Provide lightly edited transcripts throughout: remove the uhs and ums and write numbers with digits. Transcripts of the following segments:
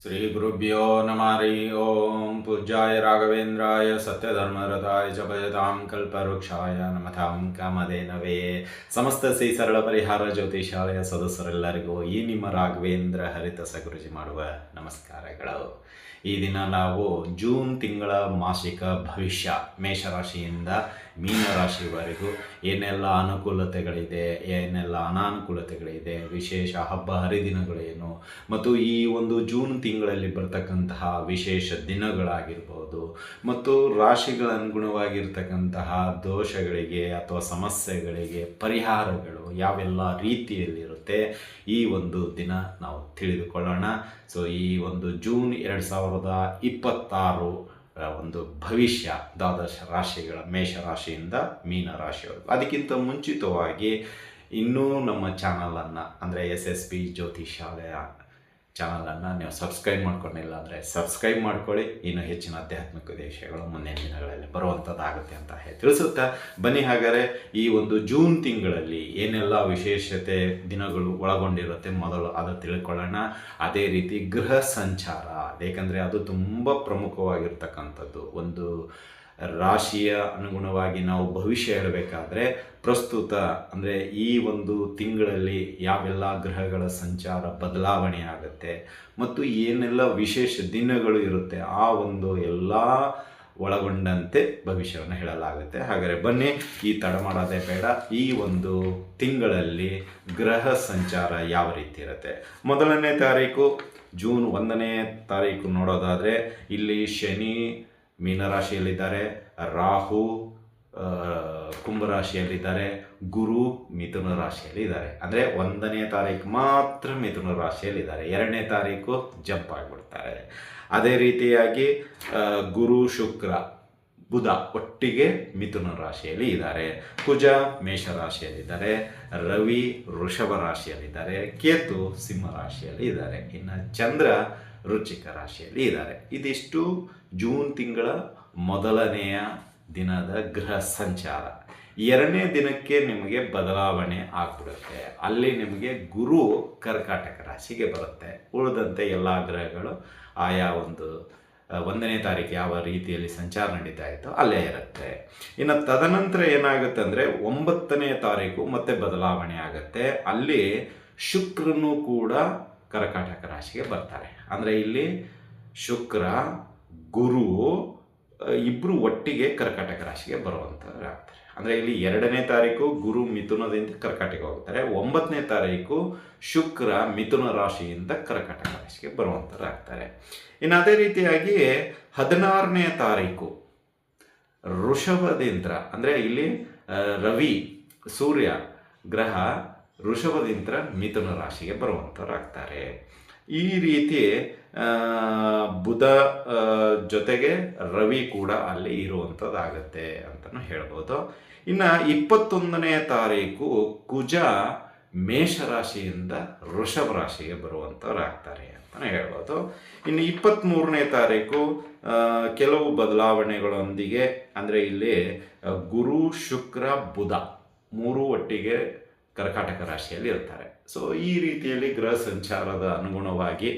ಶ್ರೀ ಗುರುಭ್ಯೋ ನಮಃ ಹರಿ ಓಂ ಪೂಜ್ಯಾಯ ರಾಘವೇಂದ್ರಾಯ ಸತ್ಯಧರ್ಮರತಾಯ ಚ ಭಜತಾಂ ಕಲ್ಪವೃಕ್ಷಾಯ ನಮತಾಂ ಕಾಮಧೇನವೇ. ಸಮಸ್ತ ಶ್ರೀ ಸರಳ ಪರಿಹಾರ ಜ್ಯೋತಿಷಾಲಯ ಸದಸ್ಯರೆಲ್ಲರಿಗೂ ಈ ನಿಮ್ಮ ರಾಘವೇಂದ್ರ ಹರಿತ ಸಗುರುಜಿ ಮಾಡುವ ನಮಸ್ಕಾರಗಳು. ಈ ದಿನ ನಾವು ಜೂನ್ ತಿಂಗಳ ಮಾಸಿಕ ಭವಿಷ್ಯ ಮೇಷರಾಶಿಯಿಂದ ಮೀನರಾಶಿವರೆಗೂ ಏನೆಲ್ಲ ಅನುಕೂಲತೆಗಳಿದೆ, ಏನೆಲ್ಲ ಅನಾನುಕೂಲತೆಗಳಿದೆ, ವಿಶೇಷ ಹಬ್ಬ ಹರಿದಿನಗಳೇನು, ಮತ್ತು ಈ ಒಂದು ಜೂನ್ ತಿಂಗಳಲ್ಲಿ ಬರ್ತಕ್ಕಂತಹ ವಿಶೇಷ ದಿನಗಳಾಗಿರ್ಬೋದು, ಮತ್ತು ರಾಶಿಗಳನುಗುಣವಾಗಿರ್ತಕ್ಕಂತಹ ದೋಷಗಳಿಗೆ ಅಥವಾ ಸಮಸ್ಯೆಗಳಿಗೆ ಪರಿಹಾರಗಳು ಯಾವೆಲ್ಲ ರೀತಿಯಲ್ಲಿರುತ್ತೆ ಈ ಒಂದು ದಿನ ನಾವು ತಿಳಿದುಕೊಳ್ಳೋಣ. ಸೊ ಈ ಒಂದು ಜೂನ್ 2026 ಒಂದು ಭವಿಷ್ಯ ದ್ವಾದಶ ರಾಶಿಗಳ ಮೇಷರಾಶಿಯಿಂದ ಮೀನರಾಶಿಯವರೆಗೂ. ಅದಕ್ಕಿಂತ ಮುಂಚಿತವಾಗಿ ಇನ್ನೂ ನಮ್ಮ ಚಾನಲನ್ನು ಅಂದರೆ SSP ಜ್ಯೋತಿಷಾಲಯ ಚಾನಲನ್ನು ನೀವು ಸಬ್ಸ್ಕ್ರೈಬ್ ಮಾಡ್ಕೊಂಡಿಲ್ಲ ಅಂದರೆ ಸಬ್ಸ್ಕ್ರೈಬ್ ಮಾಡ್ಕೊಳ್ಳಿ. ಇನ್ನೂ ಹೆಚ್ಚಿನ ಆಧ್ಯಾತ್ಮಿಕ ವಿಷಯಗಳು ಮುಂದಿನ ದಿನಗಳಲ್ಲಿ ಬರುವಂಥದ್ದಾಗುತ್ತೆ ಅಂತ ತಿಳಿಸುತ್ತಾ ಬನ್ನಿ. ಹಾಗಾದರೆ ಈ ಒಂದು ಜೂನ್ ತಿಂಗಳಲ್ಲಿ ಏನೆಲ್ಲ ವಿಶೇಷತೆ ದಿನಗಳು ಒಳಗೊಂಡಿರುತ್ತೆ ಮೊದಲು ಅದು ತಿಳ್ಕೊಳ್ಳೋಣ. ಅದೇ ರೀತಿ ಗೃಹ ಸಂಚಾರ, ಏಕೆಂದರೆ ಅದು ತುಂಬ ಪ್ರಮುಖವಾಗಿರ್ತಕ್ಕಂಥದ್ದು. ಒಂದು ರಾಶಿಯ ಅನುಗುಣವಾಗಿ ನಾವು ಭವಿಷ್ಯ ಹೇಳಬೇಕಾದ್ರೆ ಪ್ರಸ್ತುತ ಅಂದರೆ ಈ ಒಂದು ತಿಂಗಳಲ್ಲಿ ಯಾವೆಲ್ಲ ಗ್ರಹಗಳ ಸಂಚಾರ ಬದಲಾವಣೆ ಆಗುತ್ತೆ ಮತ್ತು ಏನೆಲ್ಲ ವಿಶೇಷ ದಿನಗಳು ಇರುತ್ತೆ ಆ ಒಂದು ಎಲ್ಲ ಒಳಗೊಂಡಂತೆ ಭವಿಷ್ಯವನ್ನು ಹೇಳಲಾಗುತ್ತೆ. ಹಾಗಾದರೆ ಬನ್ನಿ, ಈ ತಡ ಮಾಡೋದೇ ಬೇಡ. ಈ ಒಂದು ತಿಂಗಳಲ್ಲಿ ಗ್ರಹ ಸಂಚಾರ ಯಾವ ರೀತಿ ಇರುತ್ತೆ. ಮೊದಲನೇ ತಾರೀಕು ಜೂನ್ 1ನೇ ತಾರೀಕು ನೋಡೋದಾದರೆ ಇಲ್ಲಿ ಶನಿ ಮೀನರಾಶಿಯಲ್ಲಿದ್ದಾರೆ, ರಾಹು ಕುಂಭರಾಶಿಯಲ್ಲಿದ್ದಾರೆ, ಗುರು ಮಿಥುನ ರಾಶಿಯಲ್ಲಿದ್ದಾರೆ. ಅಂದರೆ 1ನೇ ತಾರೀಕು ಮಾತ್ರ ಮಿಥುನ ರಾಶಿಯಲ್ಲಿದ್ದಾರೆ, 2ನೇ ತಾರೀಕು ಜಂಪ್ ಆಗಿಬಿಡ್ತಾರೆ. ಅದೇ ರೀತಿಯಾಗಿ ಗುರು ಶುಕ್ರ ಬುಧ ಒಟ್ಟಿಗೆ ಮಿಥುನ ರಾಶಿಯಲ್ಲಿ ಇದ್ದಾರೆ, ಕುಜ ಮೇಷರಾಶಿಯಲ್ಲಿದ್ದಾರೆ, ರವಿ ವೃಷಭ ರಾಶಿಯಲ್ಲಿದ್ದಾರೆ, ಕೇತು ಸಿಂಹ ರಾಶಿಯಲ್ಲಿ ಇದ್ದಾರೆ, ಇನ್ನು ಚಂದ್ರ ವೃಶ್ಚಿಕ ರಾಶಿಯಲ್ಲಿ ಇದ್ದಾರೆ. ಇದಿಷ್ಟು ಜೂನ್ ತಿಂಗಳ ಮೊದಲನೆಯ ದಿನದ ಗ್ರಹ ಸಂಚಾರ. 2ನೇ ದಿನಕ್ಕೆ ನಿಮಗೆ ಬದಲಾವಣೆ ಆಗ್ಬಿಡುತ್ತೆ. ಅಲ್ಲಿ ನಿಮಗೆ ಗುರು ಕರ್ಕಾಟಕ ರಾಶಿಗೆ ಬರುತ್ತೆ. ಉಳಿದಂತೆ ಎಲ್ಲ ಗ್ರಹಗಳು ಆಯಾ ಒಂದು 1ನೇ ತಾರೀಕು ಯಾವ ರೀತಿಯಲ್ಲಿ ಸಂಚಾರ ನಡೀತಾ ಇತ್ತೋ ಅಲ್ಲೇ ಇರುತ್ತೆ. ಇನ್ನು ತದನಂತರ ಏನಾಗುತ್ತೆ ಅಂದರೆ 9ನೇ ತಾರೀಕು ಮತ್ತೆ ಬದಲಾವಣೆ ಆಗುತ್ತೆ. ಅಲ್ಲಿ ಶುಕ್ರನು ಕೂಡ ಕರ್ಕಾಟಕ ರಾಶಿಗೆ ಬರ್ತಾರೆ. ಅಂದರೆ ಇಲ್ಲಿ ಶುಕ್ರ ಗುರು ಇಬ್ಬರು ಒಟ್ಟಿಗೆ ಕರ್ಕಾಟಕ ರಾಶಿಗೆ ಬರುವಂಥವ್ರು ಆಗ್ತಾರೆ. ಅಂದರೆ ಇಲ್ಲಿ 2ನೇ ತಾರೀಕು ಗುರು ಮಿಥುನದಿಂದ ಕರ್ಕಾಟಕ ಹೋಗ್ತಾರೆ, 9ನೇ ತಾರೀಕು ಶುಕ್ರ ಮಿಥುನ ರಾಶಿಯಿಂದ ಕರ್ಕಾಟಕ ರಾಶಿಗೆ ಬರುವಂಥವ್ರು ಆಗ್ತಾರೆ. ಇನ್ನು ಅದೇ ರೀತಿಯಾಗಿ 16ನೇ ತಾರೀಕು ವೃಷಭದಿಂದ ಅಂದರೆ ಇಲ್ಲಿ ರವಿ ಸೂರ್ಯ ಗ್ರಹ ವೃಷಭದಿಂದ ಮಿಥುನ ರಾಶಿಗೆ ಬರುವಂಥವ್ರು ಆಗ್ತಾರೆ. ಈ ರೀತಿ ಬುಧ ಜೊತೆಗೆ ರವಿ ಕೂಡ ಅಲ್ಲಿ ಇರುವಂಥದ್ದಾಗತ್ತೆ ಅಂತಲೂ ಹೇಳ್ಬೋದು. ಇನ್ನು 21ನೇ ತಾರೀಕು ಕುಜ ಮೇಷರಾಶಿಯಿಂದ ವೃಷಭ ರಾಶಿಗೆ ಬರುವಂಥವ್ರು ಆಗ್ತಾರೆ ಅಂತಲೇ ಹೇಳ್ಬೋದು. ಇನ್ನು 23ನೇ ತಾರೀಕು ಕೆಲವು ಬದಲಾವಣೆಗಳೊಂದಿಗೆ ಅಂದರೆ ಇಲ್ಲಿ ಗುರು ಶುಕ್ರ ಬುಧ ಮೂರು ಒಟ್ಟಿಗೆ ಕರ್ಕಾಟಕ ರಾಶಿಯಲ್ಲಿ ಇರ್ತಾರೆ. ಸೊ ಈ ರೀತಿಯಲ್ಲಿ ಗ್ರಹ ಸಂಚಾರದ ಅನುಗುಣವಾಗಿ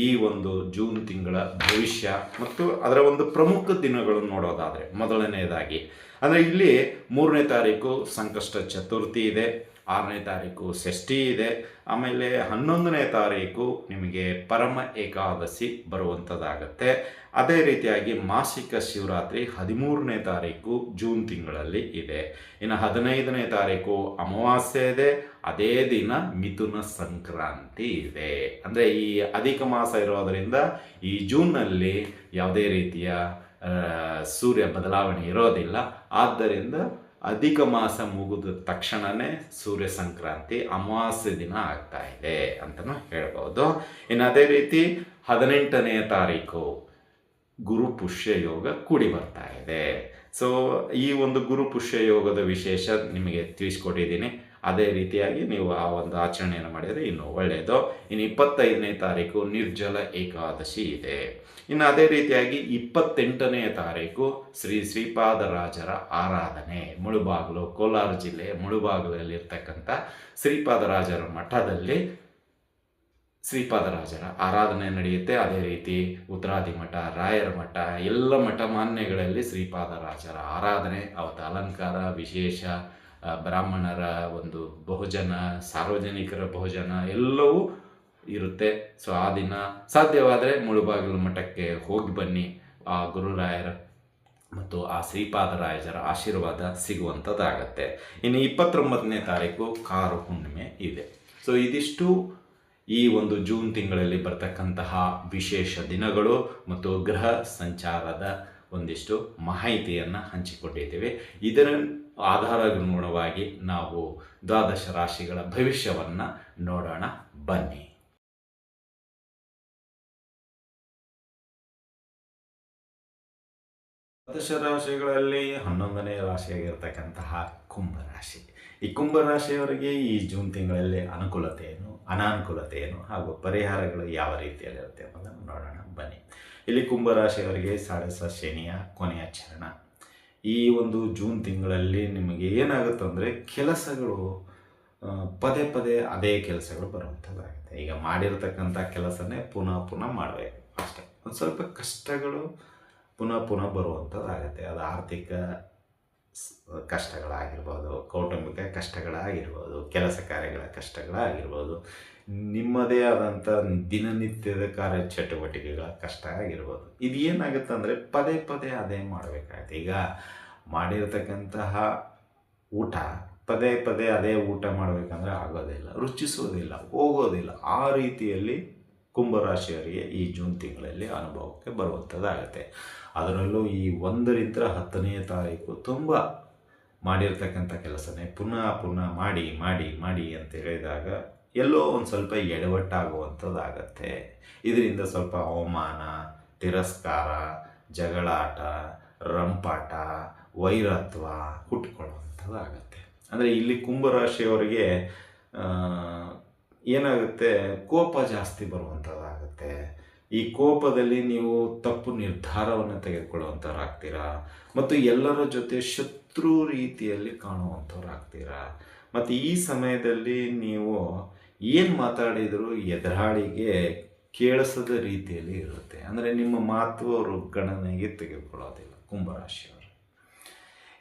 ಈ ಒಂದು ಜೂನ್ ತಿಂಗಳ ಭವಿಷ್ಯ ಮತ್ತು ಅದರ ಒಂದು ಪ್ರಮುಖ ದಿನಗಳನ್ನು ನೋಡೋದಾದರೆ ಮೊದಲನೆಯದಾಗಿ ಅಂದರೆ ಇಲ್ಲಿ 3ನೇ ತಾರೀಕು ಸಂಕಷ್ಟ ಚತುರ್ಥಿ ಇದೆ, 6ನೇ ತಾರೀಕು ಷಷ್ಠಿ ಇದೆ, ಆಮೇಲೆ 11ನೇ ತಾರೀಕು ನಿಮಗೆ ಪರಮ ಏಕಾದಶಿ ಬರುವಂಥದ್ದಾಗತ್ತೆ. ಅದೇ ರೀತಿಯಾಗಿ ಮಾಸಿಕ ಶಿವರಾತ್ರಿ 13ನೇ ತಾರೀಕು ಜೂನ್ ತಿಂಗಳಲ್ಲಿ ಇದೆ. ಇನ್ನು 15ನೇ ತಾರೀಕು ಅಮಾವಾಸ್ಯೆ ಇದೆ, ಅದೇ ದಿನ ಮಿಥುನ ಸಂಕ್ರಾಂತಿ ಇದೆ. ಅಂದರೆ ಈ ಅಧಿಕ ಮಾಸ ಇರೋದರಿಂದ ಈ ಜೂನ್ನಲ್ಲಿ ಯಾವುದೇ ರೀತಿಯ ಸೂರ್ಯ ಬದಲಾವಣೆ ಇರೋದಿಲ್ಲ. ಆದ್ದರಿಂದ ಅಧಿಕ ಮಾಸ ಮುಗಿದ ತಕ್ಷಣವೇ ಸೂರ್ಯ ಸಂಕ್ರಾಂತಿ ಅಮಾವಾಸ್ಯೆ ದಿನ ಆಗ್ತಾ ಇದೆ ಅಂತಲೂ ಹೇಳ್ಬೋದು. ಇನ್ನು ಅದೇ ರೀತಿ 18ನೇ ತಾರೀಕು ಗುರು ಪುಷ್ಯ ಯೋಗ ಕೂಡಿ ಬರ್ತಾ ಇದೆ. ಸೊ ಈ ಒಂದು ಗುರು ಪುಷ್ಯ ಯೋಗದ ವಿಶೇಷ ನಿಮಗೆ ತಿಳಿಸ್ಕೊಟ್ಟಿದ್ದೀನಿ. ಅದೇ ರೀತಿಯಾಗಿ ನೀವು ಆ ಒಂದು ಆಚರಣೆಯನ್ನು ಮಾಡಿದರೆ ಇನ್ನೂ ಒಳ್ಳೆಯದು. ಇನ್ನು 25ನೇ ತಾರೀಕು ನಿರ್ಜಲ ಏಕಾದಶಿ ಇದೆ. ಇನ್ನು ಅದೇ ರೀತಿಯಾಗಿ 28ನೇ ತಾರೀಕು ಶ್ರೀ ಶ್ರೀಪಾದರಾಜರ ಆರಾಧನೆ ಮುಳುಬಾಗಿಲು, ಕೋಲಾರ ಜಿಲ್ಲೆಯ ಮುಳುಬಾಗಿಲಲ್ಲಿರ್ತಕ್ಕಂಥ ಶ್ರೀಪಾದರಾಜರ ಮಠದಲ್ಲಿ ಶ್ರೀಪಾದರಾಜರ ಆರಾಧನೆ ನಡೆಯುತ್ತೆ. ಅದೇ ರೀತಿ ಉತ್ತರಾದಿ ಮಠ, ರಾಯರ ಮಠ ಎಲ್ಲ ಮಠ ಮಾನ್ಯಗಳಲ್ಲಿ ಶ್ರೀಪಾದರಾಜರ ಆರಾಧನೆ, ಅವತ್ತು ಅಲಂಕಾರ ವಿಶೇಷ, ಬ್ರಾಹ್ಮಣರ ಒಂದು ಬಹುಜನ, ಸಾರ್ವಜನಿಕರ ಬಹುಜನ ಎಲ್ಲವೂ ಇರುತ್ತೆ. ಸೊ ಆ ದಿನ ಸಾಧ್ಯವಾದರೆ ಮುಳುಬಾಗಿಲು ಮಠಕ್ಕೆ ಹೋಗಿ ಬನ್ನಿ. ಆ ಗುರುರಾಯರ ಮತ್ತು ಆ ಶ್ರೀಪಾದರಾಜರ ಆಶೀರ್ವಾದ ಸಿಗುವಂಥದ್ದಾಗತ್ತೆ. ಇನ್ನು 29ನೇ ತಾರೀಕು ಕಾರು ಹುಣ್ಣಿಮೆ ಇದೆ. ಸೊ ಇದಿಷ್ಟು ಈ ಒಂದು ಜೂನ್ ತಿಂಗಳಲ್ಲಿ ಬರ್ತಕ್ಕಂತಹ ವಿಶೇಷ ದಿನಗಳು ಮತ್ತು ಗ್ರಹ ಸಂಚಾರದ ಒಂದಿಷ್ಟು ಮಾಹಿತಿಯನ್ನು ಹಂಚಿಕೊಂಡಿದ್ದೇವೆ. ಇದರ ಆಧಾರಗನುಗುಣವಾಗಿ ನಾವು ದ್ವಾದಶ ರಾಶಿಗಳ ಭವಿಷ್ಯವನ್ನು ನೋಡೋಣ ಬನ್ನಿ. ದ್ವಾದಶ ರಾಶಿಗಳಲ್ಲಿ 11ನೇ ರಾಶಿಯಾಗಿರ್ತಕ್ಕಂತಹ ಕುಂಭರಾಶಿ. ಈ ಕುಂಭರಾಶಿಯವರಿಗೆ ಈ ಜೂನ್ ತಿಂಗಳಲ್ಲಿ ಅನುಕೂಲತೆ ಏನು, ಅನಾನುಕೂಲತೆ ಏನು ಹಾಗೂ ಪರಿಹಾರಗಳು ಯಾವ ರೀತಿಯಲ್ಲಿರುತ್ತೆ ಅನ್ನೋದನ್ನು ನೋಡೋಣ ಬನ್ನಿ. ಇಲ್ಲಿ ಕುಂಭರಾಶಿಯವರಿಗೆ ಶನಿಯ ಕೊನೆಯ ಚರಣ. ಈ ಒಂದು ಜೂನ್ ತಿಂಗಳಲ್ಲಿ ನಿಮಗೆ ಏನಾಗುತ್ತಂದರೆ ಕೆಲಸಗಳು ಪದೇ ಪದೇ ಅದೇ ಕೆಲಸಗಳು ಬರುವಂಥದ್ದಾಗುತ್ತೆ. ಈಗ ಮಾಡಿರ್ತಕ್ಕಂಥ ಕೆಲಸನೇ ಪುನಃ ಮಾಡಬೇಕು ಅಷ್ಟೇ. ಒಂದು ಸ್ವಲ್ಪ ಕಷ್ಟಗಳು ಪುನಃ ಬರುವಂಥದ್ದಾಗತ್ತೆ. ಅದು ಆರ್ಥಿಕ ಕಷ್ಟಗಳಾಗಿರ್ಬೋದು, ಕೌಟುಂಬಿಕ ಕಷ್ಟಗಳಾಗಿರ್ಬೋದು, ಕೆಲಸ ಕಾರ್ಯಗಳ ಕಷ್ಟಗಳಾಗಿರ್ಬೋದು, ನಿಮ್ಮದೇ ಆದಂಥ ದಿನನಿತ್ಯದ ಕಾರ್ಯ ಚಟುವಟಿಕೆಗಳ ಕಷ್ಟ ಆಗಿರ್ಬೋದು. ಇದು ಏನಾಗುತ್ತೆ ಅಂದರೆ ಪದೇ ಅದೇ ಮಾಡಬೇಕಾಗುತ್ತೆ. ಈಗ ಮಾಡಿರ್ತಕ್ಕಂತಹ ಊಟ ಪದೇ ಅದೇ ಊಟ ಮಾಡಬೇಕಂದ್ರೆ ಆಗೋದಿಲ್ಲ, ರುಚಿಸೋದಿಲ್ಲ, ಹೋಗೋದಿಲ್ಲ. ಆ ರೀತಿಯಲ್ಲಿ ಕುಂಭರಾಶಿಯವರಿಗೆ ಈ ಜೂನ್ ತಿಂಗಳಲ್ಲಿ ಅನುಭವಕ್ಕೆ ಬರುವಂಥದ್ದಾಗತ್ತೆ. ಅದರಲ್ಲೂ ಈ 1ರಿಂದ 10ನೇ ತಾರೀಕು ತುಂಬ ಮಾಡಿರ್ತಕ್ಕಂಥ ಕೆಲಸನೇ ಪುನಃ ಮಾಡಿ ಅಂತ ಹೇಳಿದಾಗ ಎಲ್ಲೋ ಒಂದು ಸ್ವಲ್ಪ ಎಡವಟ್ಟಾಗುವಂಥದ್ದಾಗತ್ತೆ. ಇದರಿಂದ ಸ್ವಲ್ಪ ಅವಮಾನ, ತಿರಸ್ಕಾರ, ಜಗಳಾಟ, ರಂಪಾಟ, ವೈರತ್ವ ಹುಟ್ಕೊಳ್ಳುವಂಥದ್ದಾಗತ್ತೆ. ಅಂದರೆ ಇಲ್ಲಿ ಕುಂಭರಾಶಿಯವರಿಗೆ ಏನಾಗುತ್ತೆ, ಕೋಪ ಜಾಸ್ತಿ ಬರುವಂಥದ್ದಾಗುತ್ತೆ. ಈ ಕೋಪದಲ್ಲಿ ನೀವು ತಪ್ಪು ನಿರ್ಧಾರವನ್ನು ತೆಗೆದುಕೊಳ್ಳುವಂಥವ್ರಾಗ್ತೀರಾ ಮತ್ತು ಎಲ್ಲರ ಜೊತೆ ಶತ್ರು ರೀತಿಯಲ್ಲಿ ಕಾಣುವಂಥವ್ರಾಗ್ತೀರಾ. ಮತ್ತು ಈ ಸಮಯದಲ್ಲಿ ನೀವು ಏನು ಮಾತಾಡಿದರೂ ಎದುರಾಳಿಗೆ ಕೇಳಿಸದ ರೀತಿಯಲ್ಲಿ ಇರುತ್ತೆ. ಅಂದರೆ ನಿಮ್ಮ ಮಾತು ಅವರು ಗಣನೆಗೆ ತೆಗೆದುಕೊಳ್ಳೋದಿಲ್ಲ ಕುಂಭರಾಶಿಯವರು.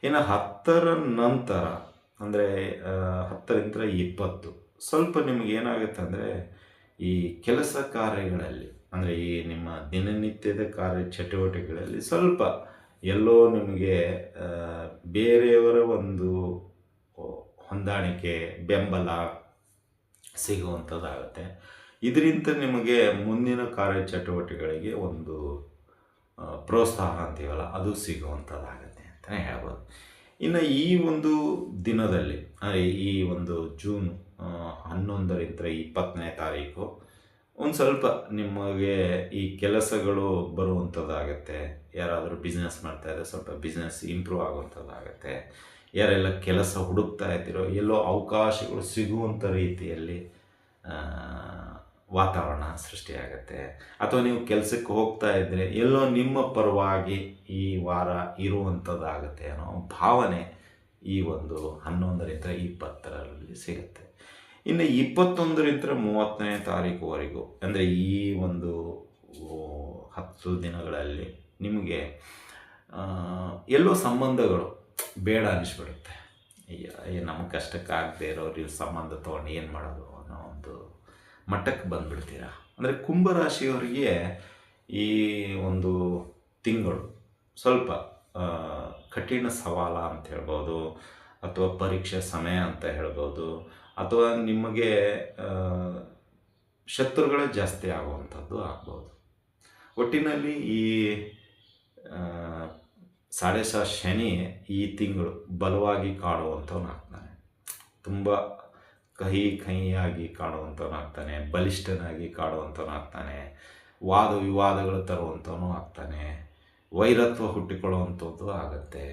ಇನ್ನು 10ರ ನಂತರ ಅಂದರೆ 10ರಿಂದ 20 ಸ್ವಲ್ಪ ನಿಮಗೆ ಏನಾಗುತ್ತೆ ಅಂದರೆ ಈ ಕೆಲಸ ಕಾರ್ಯಗಳಲ್ಲಿ ಅಂದರೆ ಈ ನಿಮ್ಮ ದಿನನಿತ್ಯದ ಕಾರ್ಯ ಚಟುವಟಿಕೆಗಳಲ್ಲಿ ಸ್ವಲ್ಪ ಎಲ್ಲೋ ನಿಮಗೆ ಬೇರೆಯವರ ಒಂದು ಹೊಂದಾಣಿಕೆ, ಬೆಂಬಲ ಸಿಗುವಂಥದ್ದಾಗುತ್ತೆ. ಇದರಿಂದ ನಿಮಗೆ ಮುಂದಿನ ಕಾರ್ಯ ಚಟುವಟಿಕೆಗಳಿಗೆ ಒಂದು ಪ್ರೋತ್ಸಾಹ ಅಂತೀವಲ್ಲ, ಅದು ಸಿಗುವಂಥದ್ದಾಗುತ್ತೆ ಅಂತಲೇ ಹೇಳ್ಬೋದು. ಇನ್ನು ಈ ಒಂದು ದಿನದಲ್ಲಿ ಅಂದರೆ ಈ ಒಂದು ಜೂನ್ 11ರಿಂದ 20ನೇ ತಾರೀಕು ಒಂದು ಸ್ವಲ್ಪ ನಿಮಗೆ ಈ ಕೆಲಸಗಳು ಬರುವಂಥದ್ದಾಗತ್ತೆ. ಯಾರಾದರೂ ಬಿಸ್ನೆಸ್ ಮಾಡ್ತಾಯಿದ್ರೆ ಸ್ವಲ್ಪ ಬಿಸ್ನೆಸ್ ಇಂಪ್ರೂವ್ ಆಗುವಂಥದ್ದಾಗತ್ತೆ. ಯಾರೆಲ್ಲ ಕೆಲಸ ಹುಡುಕ್ತಾ ಇದ್ದೀರೋ ಎಲ್ಲೋ ಅವಕಾಶಗಳು ಸಿಗುವಂಥ ರೀತಿಯಲ್ಲಿ ವಾತಾವರಣ ಸೃಷ್ಟಿಯಾಗತ್ತೆ. ಅಥವಾ ನೀವು ಕೆಲಸಕ್ಕೆ ಹೋಗ್ತಾ ಇದ್ದರೆ ಎಲ್ಲೋ ನಿಮ್ಮ ಪರವಾಗಿ ಈ ವಾರ ಇರುವಂಥದ್ದಾಗತ್ತೆ ಅನ್ನೋ ಭಾವನೆ ಈ ಒಂದು 11ರಿಂದ 20ರಲ್ಲಿ ಸಿಗುತ್ತೆ. ಇನ್ನು 21ರಿಂದ 30ನೇ ತಾರೀಕುವರೆಗೂ ಅಂದರೆ ಈ ಒಂದು 10 ದಿನಗಳಲ್ಲಿ ನಿಮಗೆ ಎಲ್ಲೋ ಸಂಬಂಧಗಳು ಬೇಡ ಅನಿಸ್ಬಿಡುತ್ತೆ. ನಮಗೆ ಕಷ್ಟಕ್ಕಾಗದೇ ಇರೋರು ಸಂಬಂಧ ತೊಗೊಂಡು ಏನು ಮಾಡೋದು ಅನ್ನೋ ಒಂದು ಮಟ್ಟಕ್ಕೆ ಬಂದುಬಿಡ್ತೀರ. ಅಂದರೆ ಕುಂಭರಾಶಿಯವರಿಗೆ ಈ ಒಂದು ತಿಂಗಳು ಸ್ವಲ್ಪ ಕಠಿಣ ಸವಾಲ ಅಂತ ಹೇಳ್ಬೋದು, ಅಥವಾ ಪರೀಕ್ಷೆ ಸಮಯ ಅಂತ ಹೇಳ್ಬೋದು, ಅಥವಾ ನಿಮಗೆ ಶತ್ರುಗಳೇ ಜಾಸ್ತಿ ಆಗುವಂಥದ್ದು ಆಗ್ಬೋದು. ಒಟ್ಟಿನಲ್ಲಿ ಈ ಶನಿ ಈ ತಿಂಗಳು ಬಲವಾಗಿ ಕಾಡುವಂಥವನಾಗ್ತಾನೆ. ತುಂಬ ಕಹಿಯಾಗಿ ಕಾಡುವಂಥವನಾಗ್ತಾನೆ, ಬಲಿಷ್ಠನಾಗಿ ಕಾಡುವಂಥವನಾಗ್ತಾನೆ, ವಾದ ವಿವಾದಗಳು ತರುವಂಥವನು ಆಗ್ತಾನೆ, ವೈರತ್ವ ಹುಟ್ಟಿಕೊಳ್ಳುವಂಥದ್ದು ಆಗುತ್ತೆ.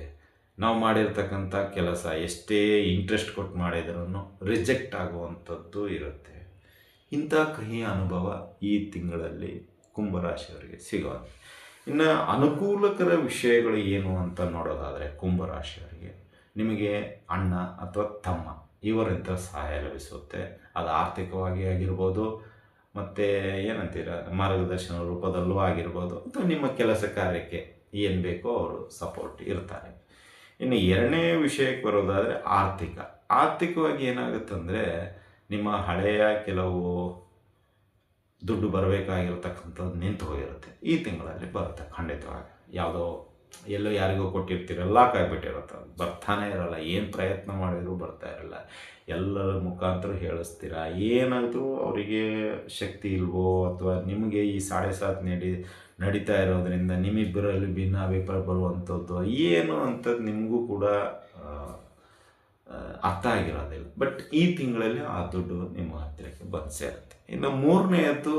ನಾವು ಮಾಡಿರ್ತಕ್ಕಂಥ ಕೆಲಸ ಎಷ್ಟೇ ಇಂಟ್ರೆಸ್ಟ್ ಕೊಟ್ಟು ಮಾಡಿದ್ರೂ ರಿಜೆಕ್ಟ್ ಆಗುವಂಥದ್ದು ಇರುತ್ತೆ. ಇಂಥ ಕಹಿ ಅನುಭವ ಈ ತಿಂಗಳಲ್ಲಿ ಕುಂಭರಾಶಿಯವರಿಗೆ ಸಿಗೋದು. ಇನ್ನು ಅನುಕೂಲಕರ ವಿಷಯಗಳು ಏನು ಅಂತ ನೋಡೋದಾದರೆ ಕುಂಭರಾಶಿಯವರಿಗೆ ನಿಮಗೆ ಅಣ್ಣ ಅಥವಾ ತಮ್ಮ ಇವರಿಂದ ಸಹಾಯ ಲಭಿಸುತ್ತೆ. ಅದು ಆರ್ಥಿಕವಾಗಿ ಆಗಿರ್ಬೋದು ಮತ್ತು ಏನಂತೀರ ಮಾರ್ಗದರ್ಶನ ರೂಪದಲ್ಲೂ ಆಗಿರ್ಬೋದು, ಅಥವಾ ನಿಮ್ಮ ಕೆಲಸ ಕಾರ್ಯಕ್ಕೆ ಏನು ಬೇಕೋ ಅವರು ಸಪೋರ್ಟ್ ಇರ್ತಾರೆ. ಇನ್ನು ಎರಡನೇ ವಿಷಯಕ್ಕೆ ಬರೋದಾದರೆ ಆರ್ಥಿಕವಾಗಿ ಏನಾಗುತ್ತಂದರೆ, ನಿಮ್ಮ ಹಳೆಯ ಕೆಲವು ದುಡ್ಡು ಬರಬೇಕಾಗಿರ್ತಕ್ಕಂಥದ್ದು ನಿಂತು ಹೋಗಿರುತ್ತೆ. ಈ ತಿಂಗಳಲ್ಲಿ ಬರುತ್ತೆ ಖಂಡಿತವಾಗಿ. ಯಾವುದೋ ಎಲ್ಲೋ ಯಾರಿಗೋ ಕೊಟ್ಟಿರ್ತೀರ, ಲಾಕ್ ಆಗಿಬಿಟ್ಟಿರುತ್ತೆ, ಬರ್ತಾನೆ ಇರೋಲ್ಲ. ಏನು ಪ್ರಯತ್ನ ಮಾಡಿದರೂ ಬರ್ತಾ ಇರಲ್ಲ. ಎಲ್ಲರ ಮುಖಾಂತರ ಹೇಳಿಸ್ತೀರ, ಏನಾದರೂ ಅವರಿಗೆ ಶಕ್ತಿ ಇಲ್ವೋ, ಅಥವಾ ನಿಮಗೆ ಈ 7.5 ನಡೀತಾ ಇರೋದ್ರಿಂದ ನಿಮ್ಮಿಬ್ಬರಲ್ಲಿ ಭಿನ್ನಾಭಿಪ್ರಾಯ ಬರುವಂಥದ್ದು ಏನು ಅಂಥದ್ದು ನಿಮಗೂ ಕೂಡ ಅರ್ಥ ಆಗಿರೋದಿಲ್ಲ. ಬಟ್ ಈ ತಿಂಗಳಲ್ಲಿ ಆ ದುಡ್ಡು ನಿಮ್ಮ ಹತ್ತಿರಕ್ಕೆ ಬಂದು ಸೇರುತ್ತೆ. ಇನ್ನು ಮೂರನೆಯದ್ದು,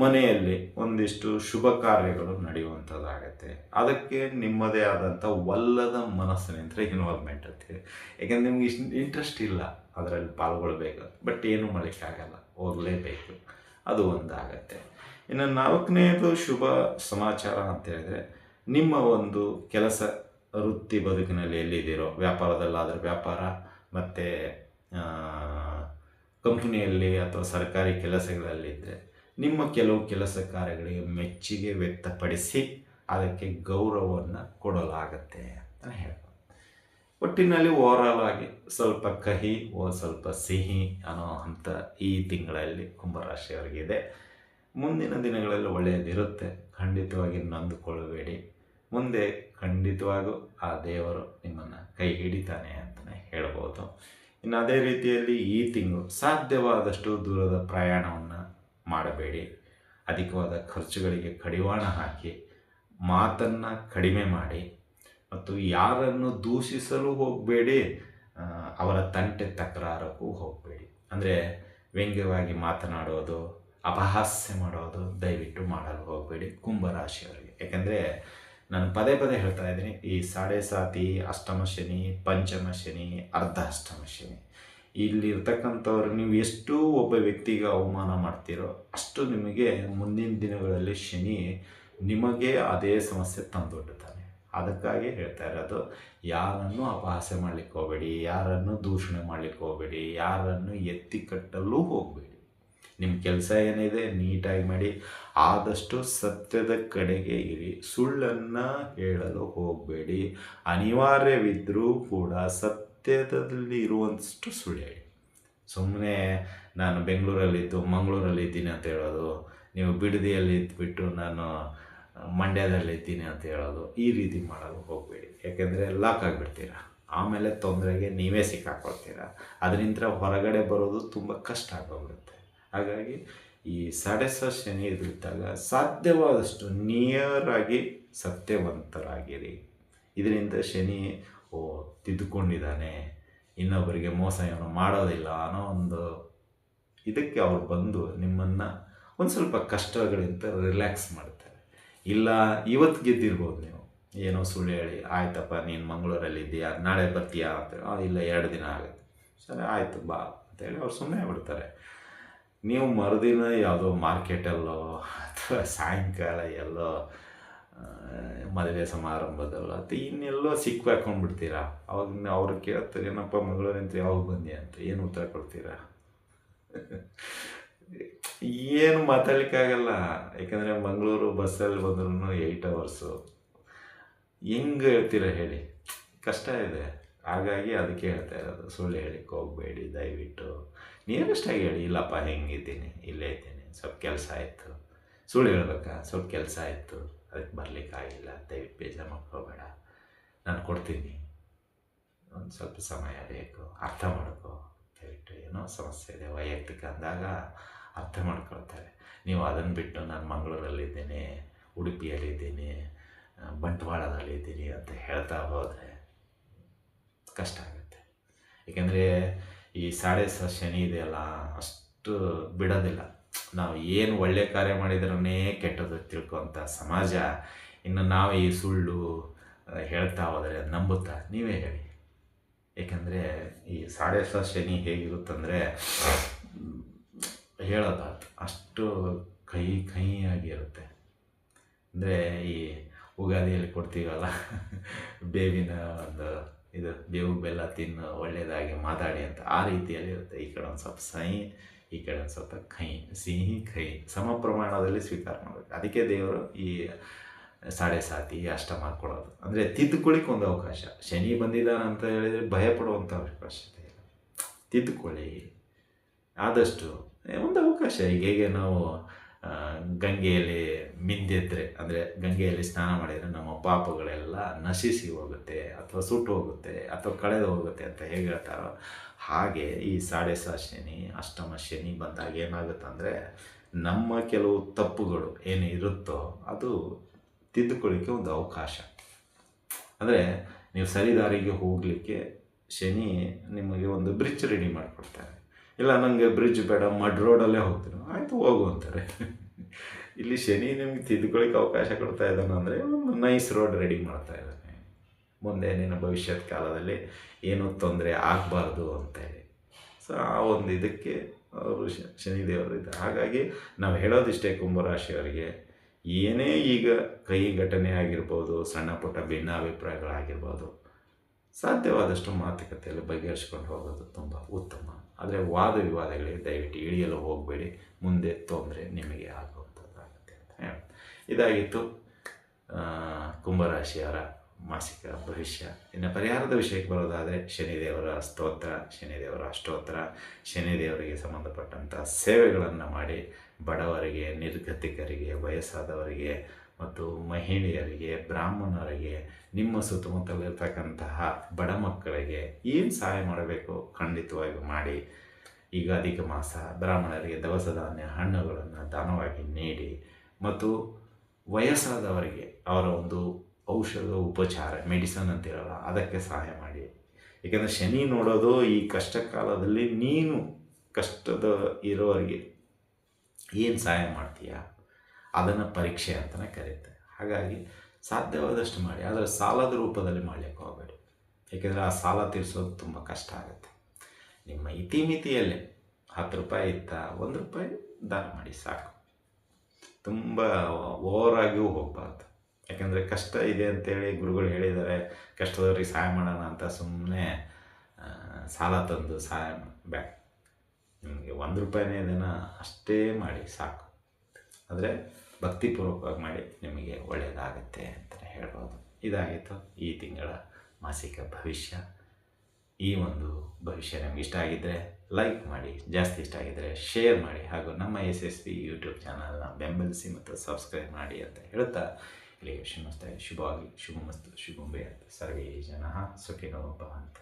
ಮನೆಯಲ್ಲಿ ಒಂದಿಷ್ಟು ಶುಭ ಕಾರ್ಯಗಳು ನಡೆಯುವಂಥದ್ದಾಗತ್ತೆ. ಅದಕ್ಕೆ ನಿಮ್ಮದೇ ಆದಂಥ ಒಲ್ಲದ ಮನಸ್ಸಿನಿಂದ ಇನ್ವಾಲ್ವ್ಮೆಂಟ್ ಇರ್ತೀವಿ. ಯಾಕೆಂದ್ರೆ ನಿಮ್ಗೆ ಇಂಟ್ರೆಸ್ಟ್ ಇಲ್ಲ ಅದರಲ್ಲಿ ಪಾಲ್ಗೊಳ್ಬೇಕು, ಬಟ್ ಏನೂ ಮಾಡಲಿಕ್ಕಾಗಲ್ಲ, ಹೋಗಲೇಬೇಕು. ಅದು ಒಂದಾಗತ್ತೆ. ಇನ್ನು ನಾಲ್ಕನೇದು ಶುಭ ಸಮಾಚಾರ ಅಂತ ಹೇಳಿದ್ರೆ, ನಿಮ್ಮ ಒಂದು ಕೆಲಸ ವೃತ್ತಿ ಬದುಕಿನಲ್ಲಿ ಎಲ್ಲಿದ್ದೀರೋ, ವ್ಯಾಪಾರದಲ್ಲಾದರೆ ವ್ಯಾಪಾರ, ಮತ್ತು ಕಂಪ್ನಿಯಲ್ಲಿ ಅಥವಾ ಸರ್ಕಾರಿ ಕೆಲಸಗಳಲ್ಲಿದ್ದರೆ ನಿಮ್ಮ ಕೆಲವು ಕೆಲಸ ಕಾರ್ಯಗಳಿಗೆ ಮೆಚ್ಚುಗೆ ವ್ಯಕ್ತಪಡಿಸಿ ಅದಕ್ಕೆ ಗೌರವವನ್ನು ಕೊಡಲಾಗತ್ತೆ ಅಂತ ಹೇಳ್ಬೋದು. ಒಟ್ಟಿನಲ್ಲಿ ಓವರಾಲ್ ಆಗಿ ಸ್ವಲ್ಪ ಕಹಿ, ಸ್ವಲ್ಪ ಸಿಹಿ ಅನ್ನೋ ಹಂತ ಈ ತಿಂಗಳಲ್ಲಿ ಕುಂಭರಾಶಿಯವರಿಗಿದೆ. ಮುಂದಿನ ದಿನಗಳಲ್ಲಿ ಒಳ್ಳೆಯದಿರುತ್ತೆ, ಖಂಡಿತವಾಗಿ ನೊಂದುಕೊಳ್ಳಬೇಡಿ. ಮುಂದೆ ಖಂಡಿತವಾಗೂ ಆ ದೇವರು ನಿಮ್ಮನ್ನು ಕೈ ಹಿಡಿತಾನೆ ಅಂತಲೇ ಹೇಳ್ಬೋದು. ಇನ್ನು ಅದೇ ರೀತಿಯಲ್ಲಿ ಈ ತಿಂಗಳು ಸಾಧ್ಯವಾದಷ್ಟು ದೂರದ ಪ್ರಯಾಣವನ್ನು ಮಾಡಬೇಡಿ. ಅಧಿಕವಾದ ಖರ್ಚುಗಳಿಗೆ ಕಡಿವಾಣ ಹಾಕಿ, ಮಾತನ್ನು ಕಡಿಮೆ ಮಾಡಿ, ಮತ್ತು ಯಾರನ್ನು ದೂಷಿಸಲು ಹೋಗಬೇಡಿ, ಅವರ ತಂಟೆ ತಕರಾರಕ್ಕೂ ಹೋಗಬೇಡಿ. ಅಂದರೆ ವ್ಯಂಗ್ಯವಾಗಿ ಮಾತನಾಡೋದು, ಅಪಹಾಸ್ಯ ಮಾಡೋದು ದಯವಿಟ್ಟು ಮಾಡಲು ಹೋಗಬೇಡಿ ಕುಂಭರಾಶಿಯವರಿಗೆ. ಯಾಕಂದರೆ ನಾನು ಪದೇ ಹೇಳ್ತಾ ಇದ್ದೀನಿ, ಈ 7.5 ಅಷ್ಟಮ ಶನಿ, ಪಂಚಮ ಶನಿ, ಅರ್ಧ ಅಷ್ಟಮ ಶನಿ, ಇಲ್ಲಿರ್ತಕ್ಕಂಥವ್ರು ನೀವು ಎಷ್ಟು ಒಬ್ಬ ವ್ಯಕ್ತಿಗೆ ಅವಮಾನ ಮಾಡ್ತೀರೋ ಅಷ್ಟು ನಿಮಗೆ ಮುಂದಿನ ದಿನಗಳಲ್ಲಿ ಶನಿ ನಿಮಗೆ ಅದೇ ಸಮಸ್ಯೆ ತಂದೊಡ್ಡುತ್ತಾನೆ. ಅದಕ್ಕಾಗಿ ಹೇಳ್ತಾ ಇರೋದು, ಯಾರನ್ನು ಅಪಹಾಸ್ಯ ಮಾಡಲಿಕ್ಕೆ ಹೋಗಬೇಡಿ, ಯಾರನ್ನು ದೂಷಣೆ ಮಾಡಲಿಕ್ಕೆ ಹೋಗಬೇಡಿ, ಯಾರನ್ನು ಎತ್ತಿ ಕಟ್ಟಲು ಹೋಗಬೇಡಿ. ನಿಮ್ಮ ಕೆಲಸ ಏನಿದೆ ನೀಟಾಗಿ ಮಾಡಿ, ಆದಷ್ಟು ಸತ್ಯದ ಕಡೆಗೆ ಇರಿ, ಸುಳ್ಳನ್ನು ಹೇಳಲು ಹೋಗಬೇಡಿ. ಅನಿವಾರ್ಯವಿದ್ದರೂ ಕೂಡ ಸತ್ಯದಲ್ಲಿ ಇರುವಷ್ಟು ಸುಳ್ಳು ಹೇಳಿ. ಸುಮ್ಮನೆ ನಾನು ಬೆಂಗಳೂರಲ್ಲಿದ್ದು ಮಂಗಳೂರಲ್ಲಿದ್ದೀನಿ ಅಂತ ಹೇಳೋದು, ನೀವು ಬಿಡದಿಯಲ್ಲಿ ಇದ್ದುಬಿಟ್ಟು ನಾನು ಮಂಡ್ಯದಲ್ಲಿದ್ದೀನಿ ಅಂತ ಹೇಳೋದು, ಈ ರೀತಿ ಮಾಡಲು ಹೋಗಬೇಡಿ. ಯಾಕೆಂದರೆ ಲಾಕ್ ಆಗಿಬಿಡ್ತೀರ, ಆಮೇಲೆ ತೊಂದರೆಗೆ ನೀವೇ ಸಿಕ್ಕಾಕೊಳ್ತೀರ. ಅದರಿಂದ ಹೊರಗಡೆ ಬರೋದು ತುಂಬ ಕಷ್ಟ ಆಗೋಗ್ಬಿಡುತ್ತೆ. ಹಾಗಾಗಿ ಈ 7.5 ಶನಿ ಇದ್ದಾಗ ಸಾಧ್ಯವಾದಷ್ಟು ನಿಯರಾಗಿ ಸತ್ಯವಂತರಾಗಿರಿ. ಇದರಿಂದ ಶನಿ ತಿದ್ದುಕೊಂಡಿದ್ದಾನೆ, ಇನ್ನೊಬ್ಬರಿಗೆ ಮೋಸ ಏನೋ ಮಾಡೋದಿಲ್ಲ ಅನ್ನೋ ಒಂದು ಇದಕ್ಕೆ ಅವ್ರು ಬಂದು ನಿಮ್ಮನ್ನು ಒಂದು ಸ್ವಲ್ಪ ಕಷ್ಟಗಳಿಂದ ರಿಲ್ಯಾಕ್ಸ್ ಮಾಡ್ತಾರೆ. ಇಲ್ಲ ಇವತ್ತು ಗೆದ್ದಿರ್ಬೋದು, ನೀವು ಏನೋ ಸುಳ್ಳು ಹೇಳಿ, ಆಯ್ತಪ್ಪ ನೀನು ಮಂಗಳೂರಲ್ಲಿದ್ದೀಯಾ, ನಾಳೆ ಬರ್ತೀಯಾ ಅಂತ, ಇಲ್ಲ 2 ದಿನ ಆಗುತ್ತೆ, ಸರಿ ಆಯಿತು ಬಾ ಅಂತೇಳಿ ಅವ್ರು ಸುಮ್ಮನೆ ಬಿಡ್ತಾರೆ. ನೀವು ಮರುದಿನ ಯಾವುದೋ ಮಾರ್ಕೆಟಲ್ಲೋ ಅಥವಾ ಸಾಯಂಕಾಲ ಎಲ್ಲೋ ಮದುವೆ ಸಮಾರಂಭದಲ್ಲೋ ಅಥವಾ ಇನ್ನೆಲ್ಲೋ ಹಾಕ್ಕೊಂಡ್ಬಿಡ್ತೀರ. ಅವಾಗ ಅವ್ರು ಕೇಳ್ತಾರೆ, ಏನಪ್ಪ ಮಂಗಳೂರಿಂದ ಯಾವಾಗ ಬಂದೆ ಅಂತ, ಏನು ಉತ್ತರ ಕೊಡ್ತೀರಾ? ಏನು ಮಾತಾಡ್ಲಿಕ್ಕಾಗಲ್ಲ. ಯಾಕಂದರೆ ಮಂಗಳೂರು ಬಸ್ಸಲ್ಲಿ ಬಂದ್ರೂ 8 ಅವರ್ಸು, ಹೆಂಗೆ ಹೇಳ್ತೀರ ಹೇಳಿ, ಕಷ್ಟ ಇದೆ. ಹಾಗಾಗಿ ಅದಕ್ಕೆ ಹೇಳ್ತಾ ಇರೋದು, ಸುಳ್ಳು ಹೇಳಿಕ್ಕೆ ಹೋಗಬೇಡಿ ದಯವಿಟ್ಟು. ನಿಯರೆಸ್ಟಾಗಿ ಹೇಳಿ, ಇಲ್ಲಪ್ಪ ಹೆಂಗಿದ್ದೀನಿ, ಇಲ್ಲೇ ಇದ್ದೀನಿ, ಸ್ವಲ್ಪ ಕೆಲಸ ಆಯಿತು. ಸುಳ್ಳು ಹೇಳ್ಬೇಕಾ, ಸ್ವಲ್ಪ ಕೆಲಸ ಆಯಿತು, ಅದಕ್ಕೆ ಬರಲಿಕ್ಕಾಗಿಲ್ಲ, ದಯವಿಟ್ಟು ಬೇಜಾರು ಮಾಡ್ಕೋಬೇಡ, ನಾನು ಕೊಡ್ತೀನಿ, ಒಂದು ಸ್ವಲ್ಪ ಸಮಯ ಬೇಕು, ಅರ್ಥ ಮಾಡ್ಕೋ ದಯವಿಟ್ಟು. ಏನೋ ಸಮಸ್ಯೆ ಇದೆ ವೈಯಕ್ತಿಕ ಅಂದಾಗ ಅರ್ಥ ಮಾಡ್ಕೊಳ್ತಾರೆ. ನೀವು ಅದನ್ನು ಬಿಟ್ಟು ನಾನು ಮಂಗಳೂರಲ್ಲಿದ್ದೀನಿ, ಉಡುಪಿಯಲ್ಲಿದ್ದೀನಿ, ಬಂಟ್ವಾಳದಲ್ಲಿದ್ದೀನಿ ಅಂತ ಹೇಳ್ತಾ ಹೋದರೆ ಕಷ್ಟ ಆಗುತ್ತೆ. ಏಕೆಂದರೆ ಈ 7.5 ಶನಿ ಇದೆಯಲ್ಲ, ಅಷ್ಟು ಬಿಡೋದಿಲ್ಲ. ನಾವು ಏನು ಒಳ್ಳೆಯ ಕಾರ್ಯ ಮಾಡಿದ್ರೇ ಕೆಟ್ಟದ್ದು ತಿಳ್ಕೊತ ಸಮಾಜ, ಇನ್ನು ನಾವು ಈ ಸುಳ್ಳು ಹೇಳ್ತಾ ಹೋದರೆ ನಂಬುತ್ತಾ? ನೀವೇ ಹೇಳಿ. ಏಕೆಂದರೆ ಈ 7.5 ಶನಿ ಹೇಗಿರುತ್ತಂದರೆ ಹೇಳೋದಾಯ್ತು, ಅಷ್ಟು ಕಹಿಯಾಗಿರುತ್ತೆ. ಅಂದರೆ ಈ ಉಗಾದಿಯಲ್ಲಿ ಕೊಡ್ತೀವಲ್ಲ ಬೇವಿನ ಒಂದು ಇದು, ಬೇವು ಬೆಲ್ಲ ತಿನ್ನು ಒಳ್ಳೆಯದಾಗಿ ಮಾತಾಡಿ ಅಂತ, ಆ ರೀತಿಯಲ್ಲಿ ಇರುತ್ತೆ. ಈ ಕಡೆ ಒಂದು ಸ್ವಲ್ಪ ಸಿಹಿ, ಈ ಕಡೆ ಒಂದು ಸ್ವಲ್ಪ ಕಹಿ, ಸಿಹಿ ಕಹಿ ಸಮ ಪ್ರಮಾಣದಲ್ಲಿ ಸ್ವೀಕಾರ ಮಾಡಬೇಕು. ಅದಕ್ಕೆ ದೇವರು ಈ ಸಾಡೆ ಸಾತಿ ಅಷ್ಟ ಮಾಡ್ಕೊಳ್ಳೋದು. ಅಂದರೆ ತಿದ್ದುಕೊಳ್ಳಿಕ್ಕೆ ಒಂದು ಅವಕಾಶ. ಶನಿ ಬಂದಿದ್ದಾನೆ ಅಂತ ಹೇಳಿದರೆ ಭಯ ಪಡುವಂಥ ಅವಕಾಶತೆ ಇಲ್ಲ. ತಿದ್ದುಕೊಳ್ಳಿ ಆದಷ್ಟು ಒಂದು ಅವಕಾಶ. ಈಗ ಹೇಗೆ ನಾವು ಗಂಗೆಯಲ್ಲಿ ಮಿಂದೆದ್ರೆ, ಅಂದರೆ ಗಂಗೆಯಲ್ಲಿ ಸ್ನಾನ ಮಾಡಿದರೆ ನಮ್ಮ ಪಾಪಗಳೆಲ್ಲ ನಶಿಸಿ ಹೋಗುತ್ತೆ ಅಥವಾ ಸುಟ್ಟು ಹೋಗುತ್ತೆ ಅಥವಾ ಕಳೆದು ಹೋಗುತ್ತೆ ಅಂತ ಹೇಗೆ ಹೇಳ್ತಾರೋ, ಹಾಗೆ ಈ ಸಾಡೆ ಸಾತ್ ಶನಿ, ಅಷ್ಟಮ ಶನಿ ಬಂದಾಗ ಏನಾಗುತ್ತೆ ಅಂದರೆ ನಮ್ಮ ಕೆಲವು ತಪ್ಪುಗಳು ಏನು ಇರುತ್ತೋ ಅದು ತಿದ್ದುಕೊಳ್ಳಿಕ್ಕೆ ಒಂದು ಅವಕಾಶ. ಅಂದರೆ ನೀವು ಸರಿದಾರಿಗೆ ಹೋಗಲಿಕ್ಕೆ ಶನಿ ನಿಮಗೆ ಒಂದು ಬ್ರಿಡ್ಜ್ ರೆಡಿ ಮಾಡಿಕೊಡ್ತಾರೆ. ಇಲ್ಲ ನನಗೆ ಬ್ರಿಡ್ಜ್ ಬೇಡ, ಮಡ್ ರೋಡಲ್ಲೇ ಹೋಗ್ತೀನಿ, ಆಯಿತು ಹೋಗು ಅಂತಾರೆ. ಇಲ್ಲಿ ಶನಿ ನಿಮ್ಗೆ ತಿದ್ದುಕೊಳ್ಳಿಕ್ಕೆ ಅವಕಾಶ ಕೊಡ್ತಾ ಇದ್ದಾನೆ ಅಂದರೆ ಒಂದು ನೈಸ್ ರೋಡ್ ರೆಡಿ ಮಾಡ್ತಾ ಇದ್ದಾನೆ. ಮುಂದೆ ನಿನ್ನ ಭವಿಷ್ಯದ ಕಾಲದಲ್ಲಿ ಏನೂ ತೊಂದರೆ ಆಗಬಾರ್ದು ಅಂತೇಳಿ. ಸೊ ಆ ಒಂದು ಇದಕ್ಕೆ ಅವರು ಶನಿದೇವರು ಇದ್ದಾರೆ. ಹಾಗಾಗಿ ನಾವು ಹೇಳೋದಿಷ್ಟೇ, ಕುಂಭರಾಶಿಯವರಿಗೆ ಏನೇ ಈಗ ಕಹಿ ಘಟನೆ ಆಗಿರ್ಬೋದು, ಸಣ್ಣ ಪುಟ್ಟ ಭಿನ್ನಾಭಿಪ್ರಾಯಗಳಾಗಿರ್ಬೋದು, ಸಾಧ್ಯವಾದಷ್ಟು ಮಾತುಕತೆಯಲ್ಲಿ ಬಗೆಹರಿಸ್ಕೊಂಡು ಹೋಗೋದು ತುಂಬ ಉತ್ತಮ. ಆದರೆ ವಾದ ವಿವಾದಗಳಿಗೆ ದಯವಿಟ್ಟು ಇಳಿಯಲು ಹೋಗಬೇಡಿ, ಮುಂದೆ ತೊಂದರೆ ನಿಮಗೆ ಆಗುವಂಥದ್ದಾಗುತ್ತೆ ಅಂತ ಹೇಳಿ. ಇದಾಗಿತ್ತು ಕುಂಭರಾಶಿಯವರ ಮಾಸಿಕ ಭವಿಷ್ಯ. ಇನ್ನು ಪರಿಹಾರದ ವಿಷಯಕ್ಕೆ ಬರೋದಾದರೆ ಶನಿದೇವರ ಸ್ತೋತ್ರ, ಶನಿದೇವರ ಅಷ್ಟೋತ್ರ, ಶನಿದೇವರಿಗೆ ಸಂಬಂಧಪಟ್ಟಂಥ ಸೇವೆಗಳನ್ನು ಮಾಡಿ ಬಡವರಿಗೆ, ನಿರ್ಗತಿಕರಿಗೆ, ವಯಸ್ಸಾದವರಿಗೆ ಮತ್ತು ಮಹಿಳೆಯರಿಗೆ, ಬ್ರಾಹ್ಮಣರಿಗೆ, ನಿಮ್ಮ ಸುತ್ತಮುತ್ತಲಿರ್ತಕ್ಕಂತಹ ಬಡ ಮಕ್ಕಳಿಗೆ ಏನು ಸಹಾಯ ಮಾಡಬೇಕು ಖಂಡಿತವಾಗಿ ಮಾಡಿ. ಈಗ ಅಧಿಕ ಮಾಸ, ಬ್ರಾಹ್ಮಣರಿಗೆ ದವಸ ಧಾನ್ಯ ಹಣ್ಣುಗಳನ್ನು ದಾನವಾಗಿ ನೀಡಿ, ಮತ್ತು ವಯಸ್ಸಾದವರಿಗೆ ಅವರ ಒಂದು ಔಷಧ ಉಪಚಾರ, ಮೆಡಿಸನ್ ಅಂತಿರಲ್ಲ, ಅದಕ್ಕೆ ಸಹಾಯ ಮಾಡಿ. ಏಕೆಂದರೆ ಶನಿ ನೋಡೋದು ಈ ಕಷ್ಟ ಕಾಲದಲ್ಲಿ ನೀನು ಕಷ್ಟದ ಇರೋರಿಗೆ ಏನು ಸಹಾಯ ಮಾಡ್ತೀಯಾ ಅದನ್ನು ಪರೀಕ್ಷೆ ಅಂತಲೇ ಕರೀತೆ. ಹಾಗಾಗಿ ಸಾಧ್ಯವಾದಷ್ಟು ಮಾಡಿ, ಆದರೆ ಸಾಲದ ರೂಪದಲ್ಲಿ ಮಾಡಲಿಕ್ಕೆ ಹೋಗಬೇಡಿ. ಏಕೆಂದರೆ ಆ ಸಾಲ ತೀರಿಸೋದು ತುಂಬ ಕಷ್ಟ ಆಗುತ್ತೆ. ನಿಮ್ಮ ಇತಿಮಿತಿಯಲ್ಲೇ 10 ರೂಪಾಯಿ ಇತ್ತಾ 1 ರೂಪಾಯಿ ದಾನ ಮಾಡಿ ಸಾಕು. ತುಂಬ ಓವರಾಗಿಯೂ ಹೋಗಬಾರ್ದು. ಯಾಕೆಂದರೆ ಕಷ್ಟ ಇದೆ ಅಂತೇಳಿ ಗುರುಗಳು ಹೇಳಿದ್ದಾರೆ, ಕಷ್ಟದವ್ರಿಗೆ ಸಹಾಯ ಮಾಡೋಣ ಅಂತ ಸುಮ್ಮನೆ ಸಾಲ ತಂದು ಸಹಾಯ ಬೇಡ. ನಿಮಗೆ 1 ರೂಪಾಯಿನೇ ಇದನ್ನು ಅಷ್ಟೇ ಮಾಡಿ ಸಾಕು. ಆದರೆ ಭಕ್ತಿಪೂರ್ವಕವಾಗಿ ಮಾಡಿ, ನಿಮಗೆ ಒಳ್ಳೆಯದಾಗತ್ತೆ ಅಂತಲೇ ಹೇಳ್ಬೋದು. ಇದಾಗಿತ್ತು ಈ ತಿಂಗಳ ಮಾಸಿಕ ಭವಿಷ್ಯ. ಈ ಒಂದು ಭವಿಷ್ಯ ನಿಮ್ಗೆ ಇಷ್ಟ ಆಗಿದ್ದರೆ ಲೈಕ್ ಮಾಡಿ, ಜಾಸ್ತಿ ಇಷ್ಟ ಆಗಿದ್ದರೆ ಶೇರ್ ಮಾಡಿ, ಹಾಗೂ ನಮ್ಮ SSP ಯೂಟ್ಯೂಬ್ ಚಾನಲ್ನ ಬೆಂಬಲಿಸಿ ಮತ್ತು ಸಬ್ಸ್ಕ್ರೈಬ್ ಮಾಡಿ ಅಂತ ಹೇಳ್ತಾ ಇಲ್ಲಿಗೆ ಶುಭವಾಗಿ ಶುಭಮಸ್ತು ಶುಭಂ ಭೂಯಾತ್. ಸರ್ವೇ ಜನಃ ಸುಖಿನೋ ಭವಂತು.